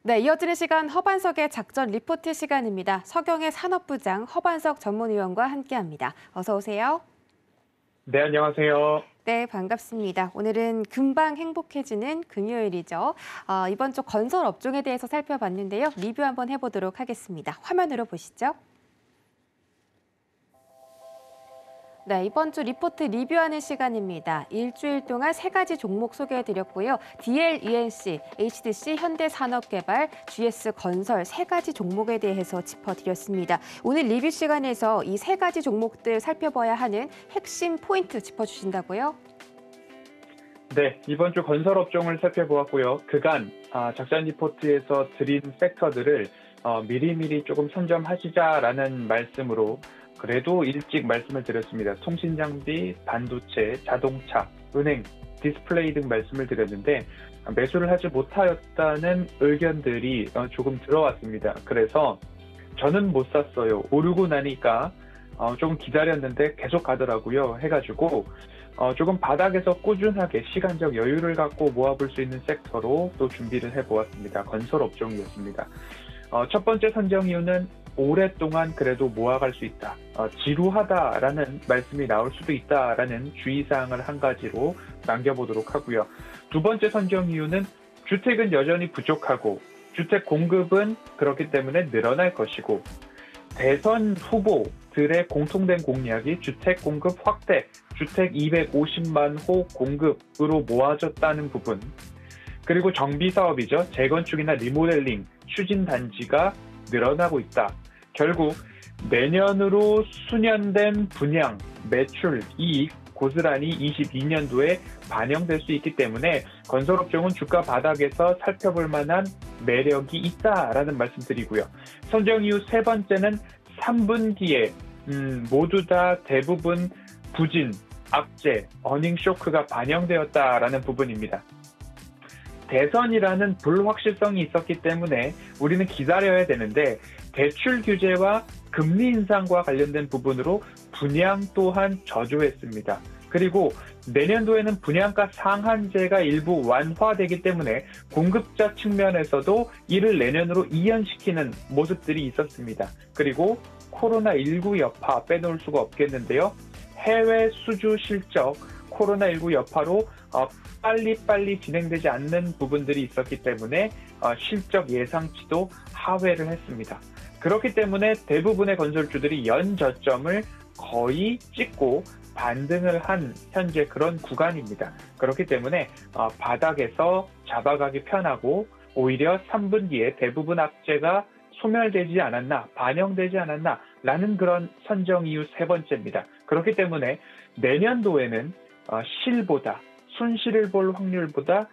네, 이어지는 시간 허반석의 작전 리포트 시간입니다. 서경의 산업부장 허반석 전문위원과 함께합니다. 어서 오세요. 네, 안녕하세요. 네, 반갑습니다. 오늘은 금방 행복해지는 금요일이죠. 이번 주 건설 업종에 대해서 살펴봤는데요. 리뷰 한번 해보도록 하겠습니다. 화면으로 보시죠. 네, 이번 주 리포트 리뷰하는 시간입니다. 일주일 동안 세 가지 종목 소개해드렸고요. DL, ENC, HDC, 현대산업개발, GS건설 세 가지 종목에 대해서 짚어드렸습니다. 오늘 리뷰 시간에서 이 세 가지 종목들 살펴봐야 하는 핵심 포인트 짚어주신다고요? 네, 이번 주 건설 업종을 살펴보았고요. 그간 작전 리포트에서 드린 섹터들을 미리미리 조금 선점하시자라는 말씀으로 그래도 일찍 말씀을 드렸습니다. 통신장비, 반도체, 자동차, 은행, 디스플레이 등 말씀을 드렸는데 매수를 하지 못하였다는 의견들이 조금 들어왔습니다. 그래서 저는 못 샀어요. 오르고 나니까 조금 기다렸는데 계속 가더라고요. 해가지고 조금 바닥에서 꾸준하게 시간적 여유를 갖고 모아볼 수 있는 섹터로 또 준비를 해보았습니다. 건설 업종이었습니다. 첫 번째 선정 이유는 오랫동안 그래도 모아갈 수 있다. 지루하다라는 말씀이 나올 수도 있다라는 주의사항을 한 가지로 남겨보도록 하고요. 두 번째 선정 이유는 주택은 여전히 부족하고 주택 공급은 그렇기 때문에 늘어날 것이고 대선 후보들의 공통된 공약이 주택 공급 확대, 주택 250만 호 공급으로 모아졌다는 부분, 그리고 정비 사업이죠. 재건축이나 리모델링, 추진 단지가 늘어나고 있다. 결국 내년으로 수년된 분양, 매출, 이익 고스란히 22년도에 반영될 수 있기 때문에 건설업종은 주가 바닥에서 살펴볼 만한 매력이 있다라는 말씀드리고요. 선정 이후 세 번째는 3분기에 모두 다 대부분 부진, 악재, 어닝 쇼크가 반영되었다라는 부분입니다. 대선이라는 불확실성이 있었기 때문에 우리는 기다려야 되는데 대출 규제와 금리 인상과 관련된 부분으로 분양 또한 저조했습니다. 그리고 내년도에는 분양가 상한제가 일부 완화되기 때문에 공급자 측면에서도 이를 내년으로 이연시키는 모습들이 있었습니다. 그리고 코로나19 여파 빼놓을 수가 없겠는데요. 해외 수주 실적, 코로나19 여파로 빨리빨리 진행되지 않는 부분들이 있었기 때문에 실적 예상치도 하회를 했습니다. 그렇기 때문에 대부분의 건설주들이 연저점을 거의 찍고 반등을 한 현재 그런 구간입니다. 그렇기 때문에 바닥에서 잡아가기 편하고 오히려 3분기에 대부분 악재가 소멸되지 않았나, 반영되지 않았나 라는 그런 선정 이유 세 번째입니다. 그렇기 때문에 내년도에는 실보다, 손실을 볼 확률보다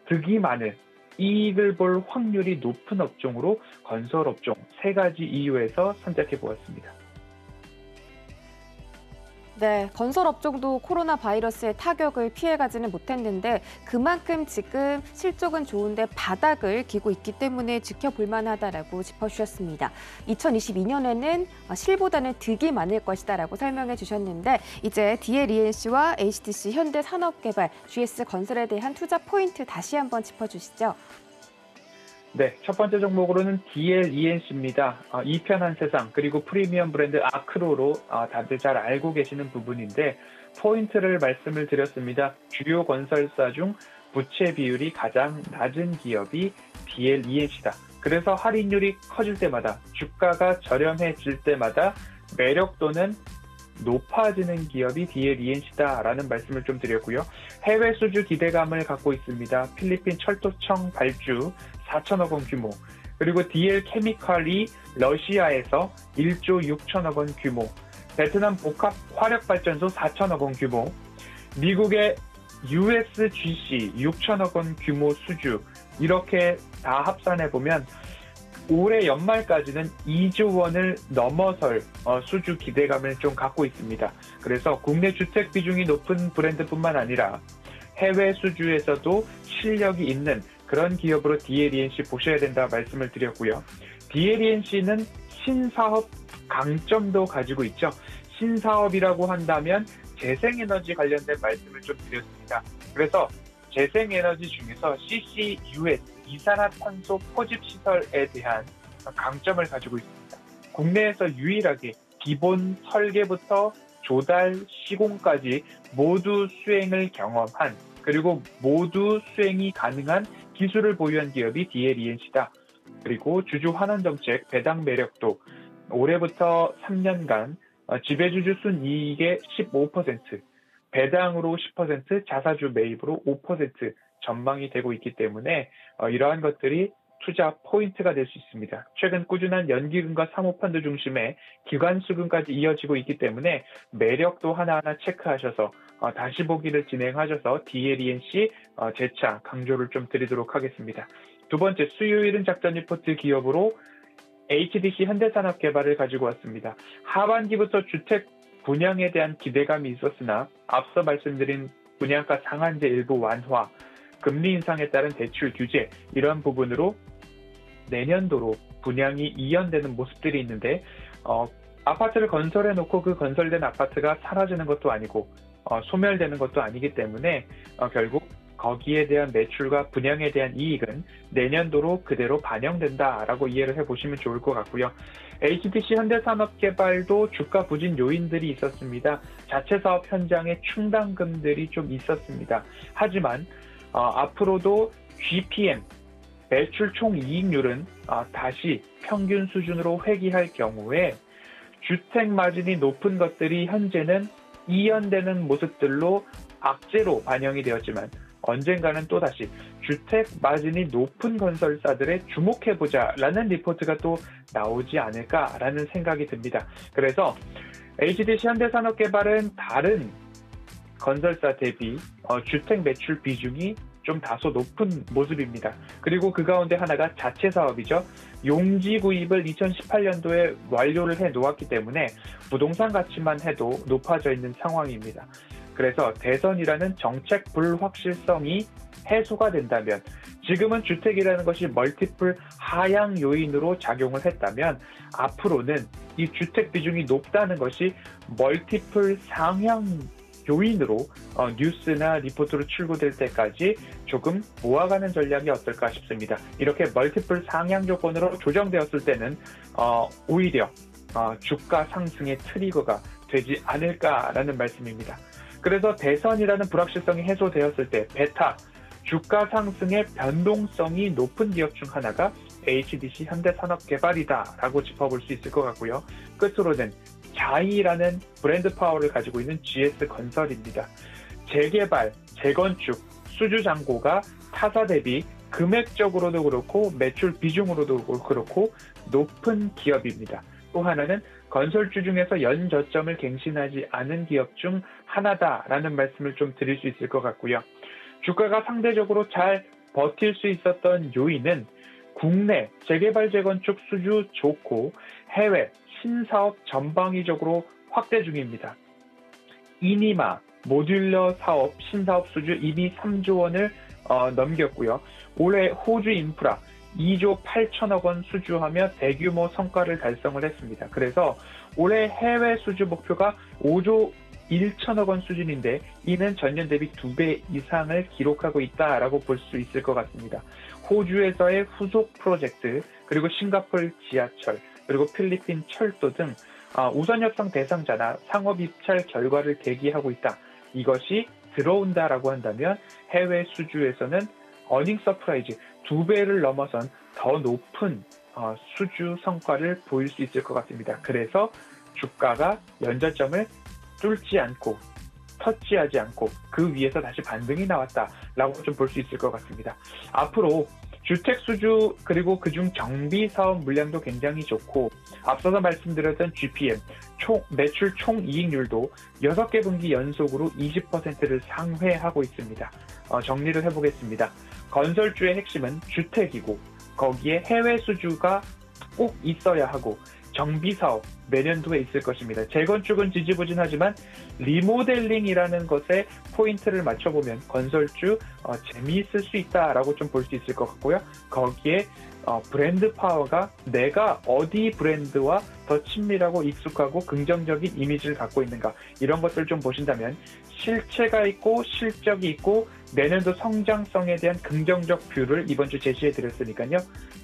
득이 많은, 이익을 볼 확률이 높은 업종으로 건설업종 세 가지 이유에서 선택해 보았습니다. 네, 건설 업종도 코로나 바이러스의 타격을 피해가지는 못했는데 그만큼 지금 실적은 좋은데 바닥을 기고 있기 때문에 지켜볼 만하다라고 짚어주셨습니다. 2022년에는 실보다는 득이 많을 것이다라고 설명해 주셨는데 이제 DL-ENC와 HDC, 현대산업개발, GS건설에 대한 투자 포인트 다시 한번 짚어주시죠. 네, 첫 번째 종목으로는 DL-ENC입니다. 이편한 세상 그리고 프리미엄 브랜드 아크로로 다들 잘 알고 계시는 부분인데 포인트를 말씀을 드렸습니다. 주요 건설사 중 부채 비율이 가장 낮은 기업이 DL-ENC다. 그래서 할인율이 커질 때마다 주가가 저렴해질 때마다 매력도는 높아지는 기업이 DL-ENC다라는 말씀을 좀 드렸고요. 해외 수주 기대감을 갖고 있습니다. 필리핀 철도청 발주 4천억 원 규모, 그리고 DL-케미칼이 러시아에서 1조 6천억 원 규모, 베트남 복합 화력발전소 4천억 원 규모, 미국의 USGC 6천억 원 규모 수주, 이렇게 다 합산해보면 올해 연말까지는 2조 원을 넘어설 수주 기대감을 좀 갖고 있습니다. 그래서 국내 주택 비중이 높은 브랜드뿐만 아니라 해외 수주에서도 실력이 있는 그런 기업으로 DL-ENC 보셔야 된다 말씀을 드렸고요. DL-ENC는 신사업 강점도 가지고 있죠. 신사업이라고 한다면 재생에너지 관련된 말씀을 좀 드렸습니다. 그래서 재생에너지 중에서 CCUS, 이산화탄소 포집 시설에 대한 강점을 가지고 있습니다. 국내에서 유일하게 기본 설계부터 조달, 시공까지 모두 수행을 경험한, 그리고 모두 수행이 가능한 기술을 보유한 기업이 DLENC다. 그리고 주주 환원 정책, 배당 매력도 올해부터 3년간 지배주주 순이익의 15%, 배당으로 10%, 자사주 매입으로 5% 전망이 되고 있기 때문에 이러한 것들이 투자 포인트가 될 수 있습니다. 최근 꾸준한 연기금과 사모펀드 중심의 기관수금까지 이어지고 있기 때문에 매력도 하나하나 체크하셔서 다시 보기를 진행하셔서 DLENC 재차 강조를 좀 드리도록 하겠습니다. 두 번째, 수요일은 작전 리포트 기업으로 HDC 현대산업개발을 가지고 왔습니다. 하반기부터 주택 분양에 대한 기대감이 있었으나 앞서 말씀드린 분양가 상한제 일부 완화, 금리 인상에 따른 대출 규제, 이러한 부분으로 내년도로 분양이 이연되는 모습들이 있는데 아파트를 건설해놓고 그 건설된 아파트가 사라지는 것도 아니고 소멸되는 것도 아니기 때문에 결국 거기에 대한 매출과 분양에 대한 이익은 내년도로 그대로 반영된다라고 이해를 해보시면 좋을 것 같고요. HDC 현대산업개발도 주가 부진 요인들이 있었습니다. 자체 사업 현장에 충당금들이 좀 있었습니다. 하지만 앞으로도 GPM, 매출 총이익률은 다시 평균 수준으로 회귀할 경우에 주택 마진이 높은 것들이 현재는 이연되는 모습들로 악재로 반영이 되었지만 언젠가는 또다시 주택 마진이 높은 건설사들에 주목해보자라는 리포트가 또 나오지 않을까라는 생각이 듭니다. 그래서 HDC 현대산업개발은 다른 건설사 대비 주택 매출 비중이 좀 다소 높은 모습입니다. 그리고 그 가운데 하나가 자체 사업이죠. 용지 구입을 2018년도에 완료를 해 놓았기 때문에 부동산 가치만 해도 높아져 있는 상황입니다. 그래서 대선이라는 정책 불확실성이 해소가 된다면, 지금은 주택이라는 것이 멀티플 하향 요인으로 작용을 했다면 앞으로는 이 주택 비중이 높다는 것이 멀티플 상향 요인으로 뉴스나 리포트로 출고될 때까지 조금 모아가는 전략이 어떨까 싶습니다. 이렇게 멀티플 상향 조건으로 조정되었을 때는 오히려 주가 상승의 트리거가 되지 않을까라는 말씀입니다. 그래서 대선이라는 불확실성이 해소되었을 때 베타, 주가 상승의 변동성이 높은 기업 중 하나가 HDC 현대산업개발이다라고 짚어볼 수 있을 것 같고요. 끝으로는 자이라는 브랜드 파워를 가지고 있는 GS건설입니다. 재개발, 재건축, 수주 잔고가 타사 대비 금액적으로도 그렇고 매출 비중으로도 그렇고 높은 기업입니다. 또 하나는 건설주 중에서 연저점을 갱신하지 않은 기업 중 하나다라는 말씀을 좀 드릴 수 있을 것 같고요. 주가가 상대적으로 잘 버틸 수 있었던 요인은 국내 재개발 재건축 수주 좋고 해외 신사업 전방위적으로 확대 중입니다. 이니마 모듈러 사업 신사업 수주 이미 3조 원을 넘겼고요. 올해 호주 인프라 2조 8천억 원 수주하며 대규모 성과를 달성을 했습니다. 그래서 올해 해외 수주 목표가 5조 1천억 원 수준인데 이는 전년 대비 2배 이상을 기록하고 있다라고 볼 수 있을 것 같습니다. 호주에서의 후속 프로젝트, 그리고 싱가포르 지하철, 그리고 필리핀 철도 등 우선 협상 대상자나 상업 입찰 결과를 대기하고 있다. 이것이 들어온다라고 한다면 해외 수주에서는 어닝 서프라이즈 2배를 넘어선 더 높은 수주 성과를 보일 수 있을 것 같습니다. 그래서 주가가 연저점을 뚫지 않고 터치하지 않고 그 위에서 다시 반등이 나왔다라고 좀 볼 수 있을 것 같습니다. 앞으로 주택 수주 그리고 그중 정비 사업 물량도 굉장히 좋고 앞서서 말씀드렸던 GPM 매출 총이익률도 6개 분기 연속으로 20%를 상회하고 있습니다. 정리를 해보겠습니다. 건설주의 핵심은 주택이고 거기에 해외 수주가 꼭 있어야 하고 정비사업 내년도에 있을 것입니다. 재건축은 지지부진하지만 리모델링이라는 것에 포인트를 맞춰보면 건설주 재미있을 수 있다라고 좀 볼 수 있을 것 같고요. 거기에 브랜드 파워가 내가 어디 브랜드와 더 친밀하고 익숙하고 긍정적인 이미지를 갖고 있는가 이런 것들 좀 보신다면 실체가 있고 실적이 있고 내년도 성장성에 대한 긍정적 뷰를 이번 주 제시해 드렸으니까요.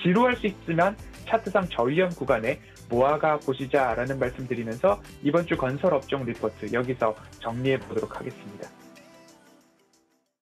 지루할 수 있지만 차트상 저위험 구간에 모아가 보시자라는 말씀 드리면서 이번 주 건설업종 리포트 여기서 정리해 보도록 하겠습니다.